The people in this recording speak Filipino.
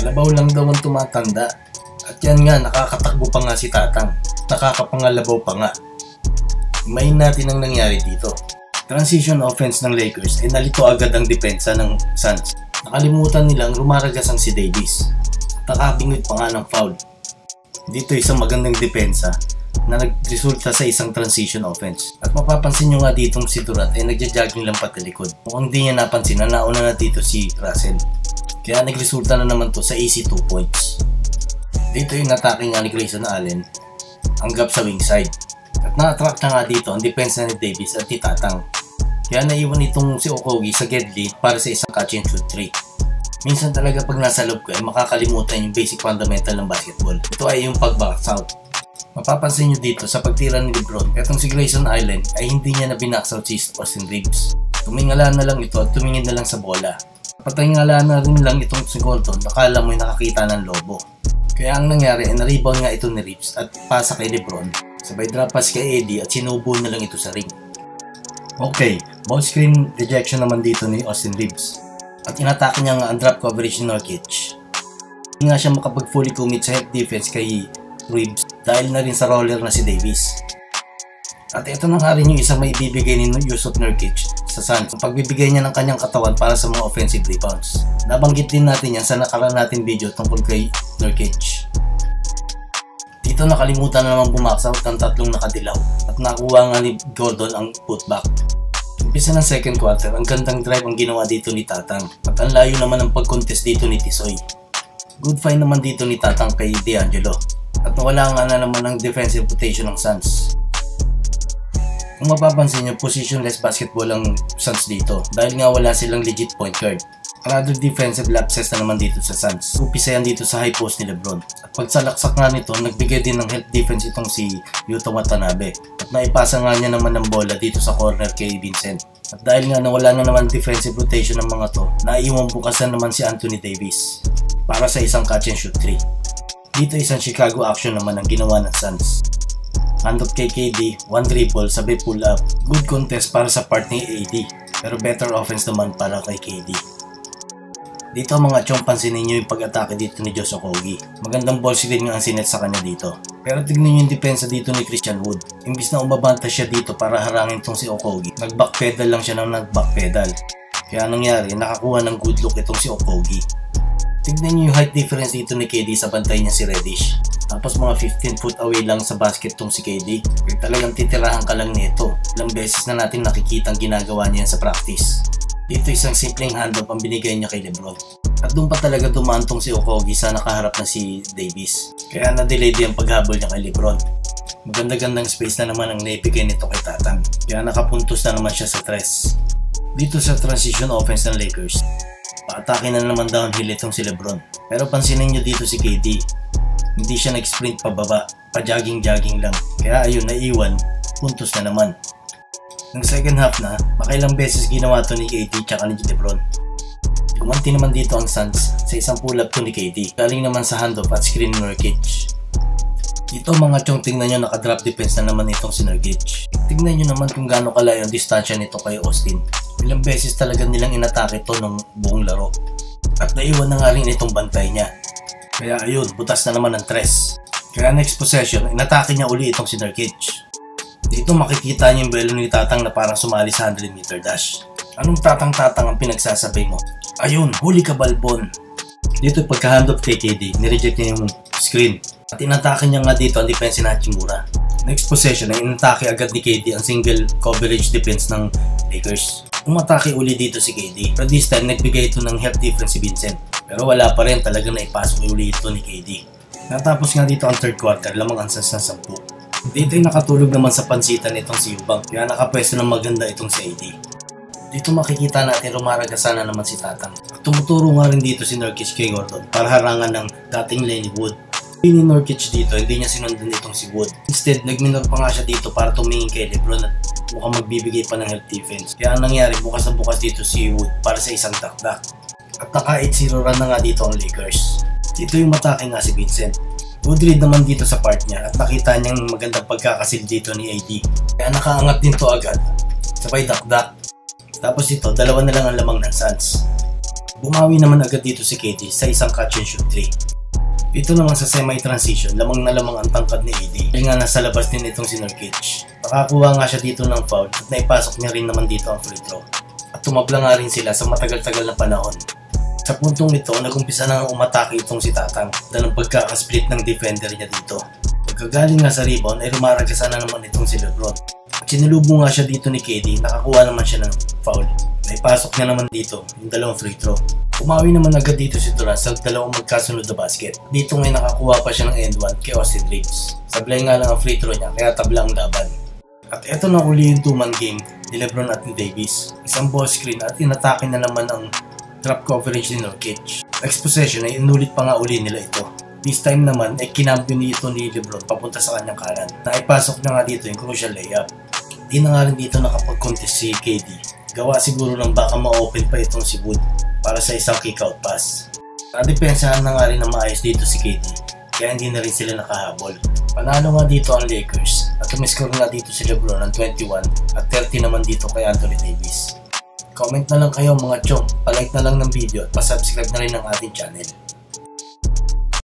Kalabaw lang daw ang tumatanda. At yan nga, nakakatakbo pa nga si Tatang. Nakakapangalabaw pa nga. Imayin natin ang nangyari dito. Transition offense ng Lakers ay nalito agad ang depensa ng Suns. Nakalimutan nilang rumaragas ang si Davis. Nakabingwit pa nga ng foul. Dito isang magandang depensa na nagresulta sa isang transition offense. At mapapansin nyo nga ditong si Durant ay nagja-jogging lang patalikod. Mukhang di niya napansin na nauna na dito si Russell. Kaya nagresulta na naman to sa easy 2 points. Dito yung atake nga ni Grayson Allen ang gap sa wing side. At na-attract na nga dito ang depensa ni Davis at ni Tatang. Kaya naiwan itong si Okogie sa Gedley para sa isang catch and shoot 3. Minsan talaga pag nasa loob ko ay makakalimutan yung basic fundamental ng basketball. Ito ay yung pag-box out. Mapapansin nyo dito sa pagtira ni LeBron, etong si Grayson Allen ay hindi niya na binax out si Austin Reeves. Tumingala na lang ito at tumingin na lang sa bola. Patingala na rin lang itong si Gordon, nakala mo'y nakakita ng lobo. Kaya ang nangyari ay na-rebound nga ito ni Reeves at pasa kay LeBron. Sabay drop pass kay AD at sinubo na lang ito sa ring. Okay, ball screen rejection naman dito ni Austin Reeves. At inatake niya nga ang drop coverage ni Nurkic. Hindi nga siya makapag fully commit sa help defense kay Reeves dahil na rin sa roller na si Davis. At ito na nga rin yung isang may ibibigay ni Jusuf Nurkic sa Suns. Ang pagbibigay niya ng kanyang katawan para sa mga offensive rebounds. Nabanggit din natin yan sa nakaraan natin video tungkol kay Nurkic. Dito nakalimutan na naman bumax out ng tatlong nakadilaw at nakuha nga ni Gordon ang putback. Umpisa ng second quarter, ang gandang drive ang ginawa dito ni Tatang at ang layo naman ang pag-contest dito ni Tisoy. Good find naman dito ni Tatang kay D'Angelo at nawala nga na naman ang defensive rotation ng Suns. Kung mapapansin nyo, positionless basketball ang Suns dito dahil nga wala silang legit point guard. Another defensive lapses na naman dito sa Suns. Upisa yan dito sa high post ni LeBron. At pagsalaksak nga nito, nagbigay din ng help defense itong si Yuta Watanabe. At naipasa nga niya naman ng bola dito sa corner kay Vincent. At dahil nga nawala na naman defensive rotation ng mga to, naiwan bukasan naman si Anthony Davis para sa isang catch and shoot 3. Dito isang Chicago action naman ang ginawa ng Suns. Handot kay KD, one dribble, sabay pull up. Good contest para sa part ni AD, pero better offense naman para kay KD. Dito mga chong, pansinin nyo yung pag-atake dito ni Josh Okogie. Magandang ball screen nga ang sinet sa kanya dito. Pero tignan nyo yung depensa dito ni Christian Wood. Imbis na umabanta siya dito para harangin tong si Okogie, nag-backpedal lang siya ng nag-backpedal. Kaya nangyari, nakakuha ng good look itong si Okogie. Tignan nyo yung height difference dito ni KD sa bantay niya si Reddish. Tapos mga 15 foot away lang sa basket tong si KD. Kaya talagang titirahan ka lang nito. Ilang beses na natin nakikita ang ginagawa niya sa practice. Dito isang simpleng handoff ang binigay niya kay LeBron. At doon pa talaga dumantong si Okogie sa nakaharap na si Davis. Kaya na-delay din ang paghabol niya kay LeBron. Maganda-gandang space na naman ang naibigay nito kay Tatang. Kaya nakapuntos na naman siya sa tres. Dito sa transition offense ng Lakers, paatake na naman downhill itong si LeBron. Pero pansinin nyo dito si KD. Hindi siya nag-sprint pababa, pa-jogging-jogging lang. Kaya ayun, naiwan, puntos na naman. Ng second half na, makailang beses ginawa to ni KD tsaka ni LeBron. Kumanti naman dito ang Suns sa isang pull-up to ni KD. Galing naman sa handoff at screen ni Nurkic. Dito mga chong, tingnan nyo, naka-drop defense na naman itong si Nurkic. Tingnan nyo naman kung gaano kalayo ang distansya nito kay Austin. Ilang beses talaga nilang inatake ito ng buong laro. At naiwan na nga rin itong bantay niya. Kaya ayun, butas na naman ang tres. Kaya next possession, inatake niya uli itong si Nurkic. Dito makikita niyo yung belo ni Tatang na parang sumali sa 100 meter dash. Anong tatang-tatang ang pinagsasabay mo? Ayun, huli ka balbon. Dito pagka-handoff kay KD, nireject niya yung screen. At inatake niya nga dito ang defense ni Hachimura. Next possession ay inatake agad ni KD ang single coverage defense ng Lakers. Umatake uli dito si KD. Pero this time nagbigay ito ng help defense si Vincent. Pero wala pa rin, talagang naipasok uli ito ni KD. Natapos nga dito ang third quarter, lamang ang Suns ng 10. Dito ay nakatulog naman sa pansitan itong si Eubank, kaya nakapwesto ng maganda itong si AD. Dito makikita natin rumaragasan na naman si Tatang. At tumuturo nga rin dito si Nurkic kay Gordon para harangan ng dating Lenny Wood. Ni Nurkic dito, hindi niya sinundan itong si Wood. Instead, nagminor pa nga siya dito para tumingin kay LeBron at mukhang magbibigay pa ng help defense. Kaya ang nangyari, bukas na bukas dito si Wood para sa isang dakdak. At naka 8-0 run na nga dito ang Lakers. Dito yung matake nga si Vincent. Good read naman dito sa part niya at nakita niyang magandang pagkakasil dito ni AD. Kaya nakaangat din to agad. Sabay dakdak. Tapos ito, dalawa na lang ang lamang ng Suns. Bumawi naman agad dito si KD sa isang catch and shoot 3. Dito naman sa semi-transition, lamang na lamang ang tangkad ni AD. Dahil nga nasa labas din itong si Nurkic. Nakakuha nga siya dito ng foul at naipasok niya rin naman dito ang free throw. At tumabla nga rin sila sa matagal-tagal na panahon. Sa puntong ito, nagumpisa na umatake itong si Tatang dahil ng pagkakasplit ng defender niya dito. Pagkagaling nga sa rebound ay rumaragasa na naman itong si Lebron. At sinulubong nga siya dito ni KD, nakakuha naman siya ng foul. Naipasok niya naman dito yung dalawang free throw. Umawi naman agad dito si Durant sa dalawang magkasunod na basket. Dito ngayon nakakuha pa siya ng end one kay Austin Reeves. Sablay nga lang ang free throw niya kaya tabla ang laban. At eto na uli yung 2-man game ni Lebron at ni Davis. Isang ball screen at inatake na naman ang trap coverage ni Nurkic. Next possession ay inulit pa nga uli nila ito. This time naman ay kinampiyon nito ni Lebron papunta sa kanyang kanan. Naipasok na nga dito yung crucial layup. Di na nga rin dito nakapag-contest si KD. Gawa siguro ng baka ma-open pa itong si Wood para sa isang kick-out pass. Nadepensahan na nga rin na maayos dito si KD, kaya hindi na rin sila nakahabol. Panalo nga dito ang Lakers at tumiscore nga dito si Lebron ng 21 at 30 naman dito kay Anthony Davis. Comment na lang kayo mga chong, palike na lang ng video at pasubscribe na rin ng ating channel.